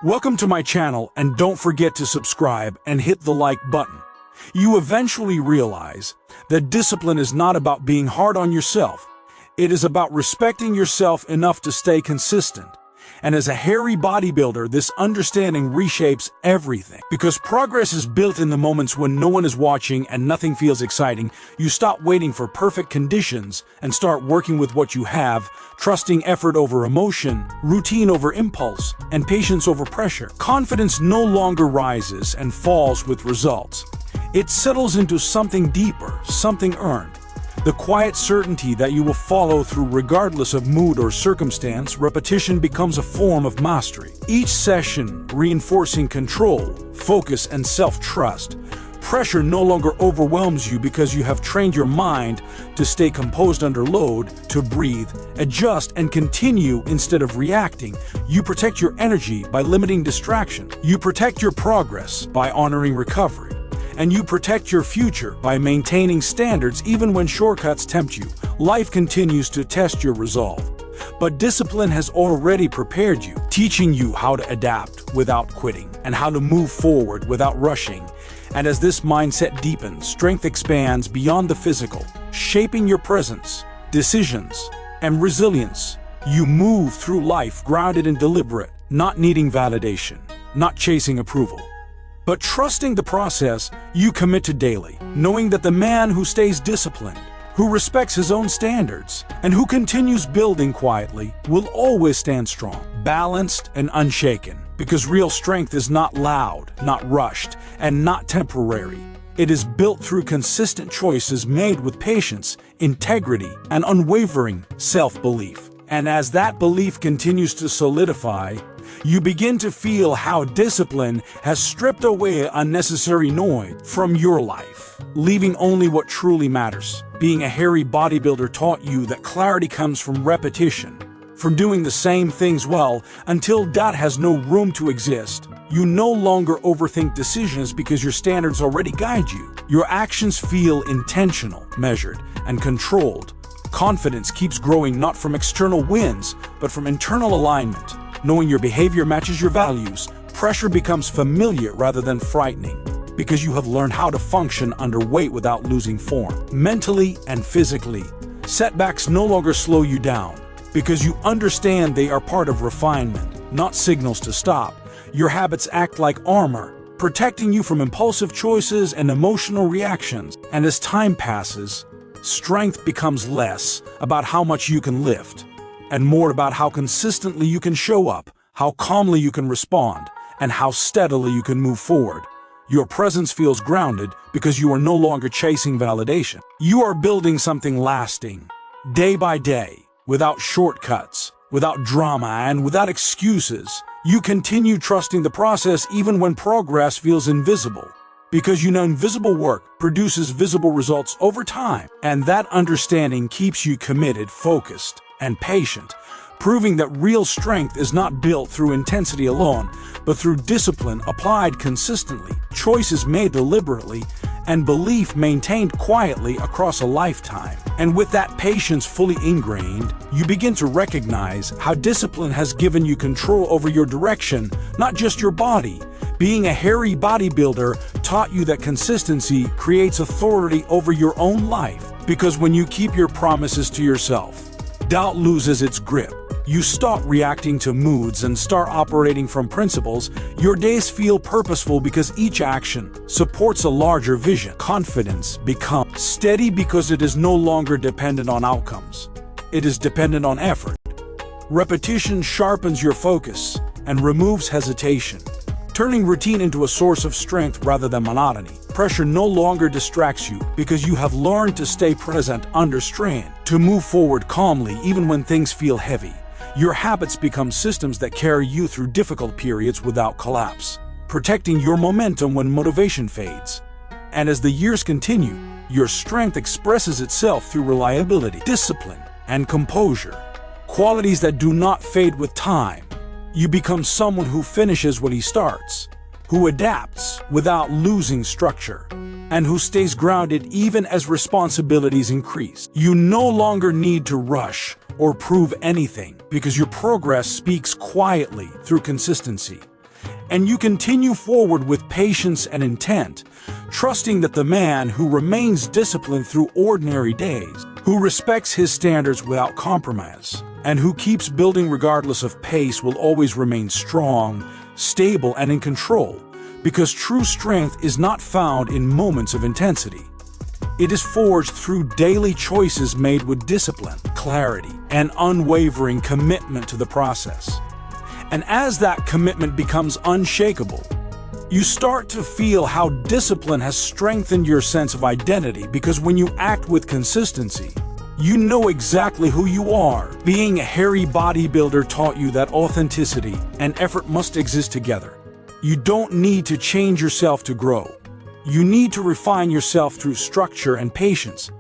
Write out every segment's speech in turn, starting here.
Welcome to my channel, and don't forget to subscribe and hit the like button. You eventually realize that discipline is not about being hard on yourself. It is about respecting yourself enough to stay consistent. And as a hairy bodybuilder, this understanding reshapes everything. Because progress is built in the moments when no one is watching and nothing feels exciting, you stop waiting for perfect conditions and start working with what you have, trusting effort over emotion, routine over impulse, and patience over pressure. Confidence no longer rises and falls with results. It settles into something deeper, something earned. The quiet certainty that you will follow through regardless of mood or circumstance. Repetition becomes a form of mastery. Each session reinforcing control, focus, and self-trust. Pressure no longer overwhelms you because you have trained your mind to stay composed under load, to breathe, adjust, and continue instead of reacting. You protect your energy by limiting distraction. You protect your progress by honoring recovery. And you protect your future by maintaining standards even when shortcuts tempt you. Life continues to test your resolve. But discipline has already prepared you, teaching you how to adapt without quitting and how to move forward without rushing. And as this mindset deepens, strength expands beyond the physical, shaping your presence, decisions, and resilience. You move through life grounded and deliberate, not needing validation, not chasing approval, but trusting the process you commit to daily, knowing that the man who stays disciplined, who respects his own standards, and who continues building quietly will always stand strong, balanced, and unshaken. Because real strength is not loud, not rushed, and not temporary. It is built through consistent choices made with patience, integrity, and unwavering self-belief. And as that belief continues to solidify, you begin to feel how discipline has stripped away unnecessary noise from your life, leaving only what truly matters. Being a hairy bodybuilder taught you that clarity comes from repetition, from doing the same things well until that has no room to exist. You no longer overthink decisions because your standards already guide you. Your actions feel intentional, measured, and controlled. Confidence keeps growing not from external wins, but from internal alignment. Knowing your behavior matches your values, pressure becomes familiar rather than frightening, because you have learned how to function under weight without losing form. Mentally and physically, setbacks no longer slow you down, because you understand they are part of refinement, not signals to stop. Your habits act like armor, protecting you from impulsive choices and emotional reactions. And as time passes, strength becomes less about how much you can lift, and more about how consistently you can show up, how calmly you can respond, and how steadily you can move forward. Your presence feels grounded because you are no longer chasing validation. You are building something lasting, day by day, without shortcuts, without drama, and without excuses. You continue trusting the process even when progress feels invisible. Because you know invisible work produces visible results over time, and that understanding keeps you committed, focused, and patient, proving that real strength is not built through intensity alone, but through discipline applied consistently, choices made deliberately, and belief maintained quietly across a lifetime. And with that patience fully ingrained, you begin to recognize how discipline has given you control over your direction, not just your body. Being a hairy bodybuilder taught you that consistency creates authority over your own life, because when you keep your promises to yourself, doubt loses its grip. You stop reacting to moods and start operating from principles. Your days feel purposeful because each action supports a larger vision. Confidence becomes steady because it is no longer dependent on outcomes. It is dependent on effort. Repetition sharpens your focus and removes hesitation, turning routine into a source of strength rather than monotony. Pressure no longer distracts you because you have learned to stay present under strain, to move forward calmly even when things feel heavy. Your habits become systems that carry you through difficult periods without collapse, protecting your momentum when motivation fades. And as the years continue, your strength expresses itself through reliability, discipline, and composure, qualities that do not fade with time. You become someone who finishes what he starts, who adapts without losing structure, and who stays grounded even as responsibilities increase. You no longer need to rush or prove anything because your progress speaks quietly through consistency. And you continue forward with patience and intent, trusting that the man who remains disciplined through ordinary days, who respects his standards without compromise, and who keeps building regardless of pace will always remain strong, stable, and in control, because true strength is not found in moments of intensity. It is forged through daily choices made with discipline, clarity, and unwavering commitment to the process. And as that commitment becomes unshakable, you start to feel how discipline has strengthened your sense of identity, because when you act with consistency, you know exactly who you are. Being a hairy bodybuilder taught you that authenticity and effort must exist together. You don't need to change yourself to grow. You need to refine yourself through structure and patience.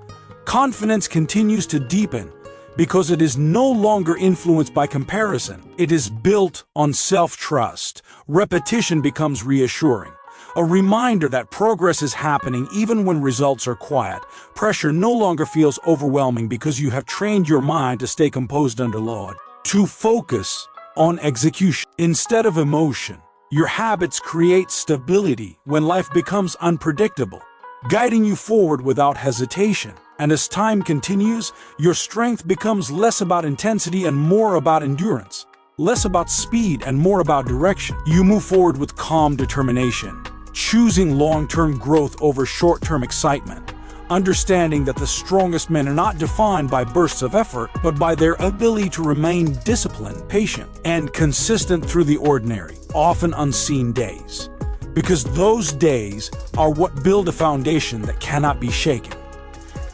Confidence continues to deepen because it is no longer influenced by comparison. It is built on self-trust. Repetition becomes reassuring, a reminder that progress is happening even when results are quiet. Pressure no longer feels overwhelming because you have trained your mind to stay composed under load, to focus on execution instead of emotion. Your habits create stability when life becomes unpredictable, guiding you forward without hesitation. And as time continues, your strength becomes less about intensity and more about endurance, less about speed and more about direction. You move forward with calm determination, choosing long-term growth over short-term excitement, understanding that the strongest men are not defined by bursts of effort, but by their ability to remain disciplined, patient, and consistent through the ordinary, often unseen days. Because those days are what build a foundation that cannot be shaken.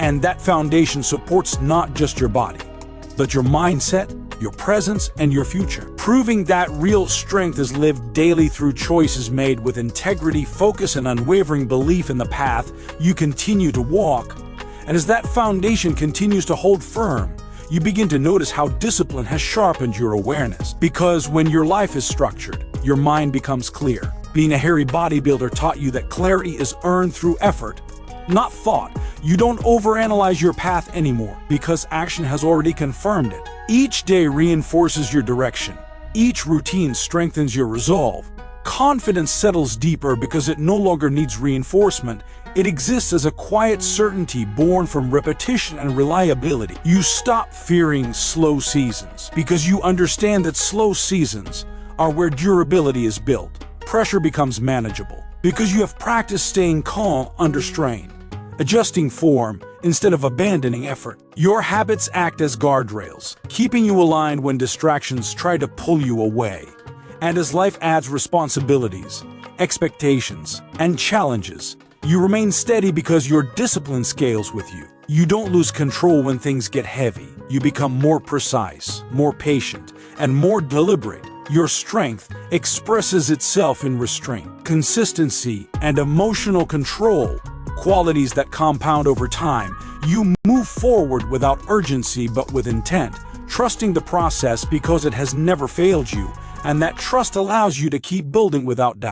And that foundation supports not just your body, but your mindset, your presence, and your future, proving that real strength is lived daily through choices made with integrity, focus, and unwavering belief in the path you continue to walk. And as that foundation continues to hold firm, you begin to notice how discipline has sharpened your awareness. Because when your life is structured, your mind becomes clear. Being a hairy bodybuilder taught you that clarity is earned through effort, not thought. You don't overanalyze your path anymore because action has already confirmed it. Each day reinforces your direction. Each routine strengthens your resolve. Confidence settles deeper because it no longer needs reinforcement. It exists as a quiet certainty born from repetition and reliability. You stop fearing slow seasons because you understand that slow seasons are where durability is built. Pressure becomes manageable because you have practiced staying calm under strain, adjusting form instead of abandoning effort. Your habits act as guardrails, keeping you aligned when distractions try to pull you away. And as life adds responsibilities, expectations, and challenges, you remain steady because your discipline scales with you. You don't lose control when things get heavy. You become more precise, more patient, and more deliberate. Your strength expresses itself in restraint, consistency, and emotional control, qualities that compound over time. You move forward without urgency but with intent, trusting the process because it has never failed you, and that trust allows you to keep building without doubt.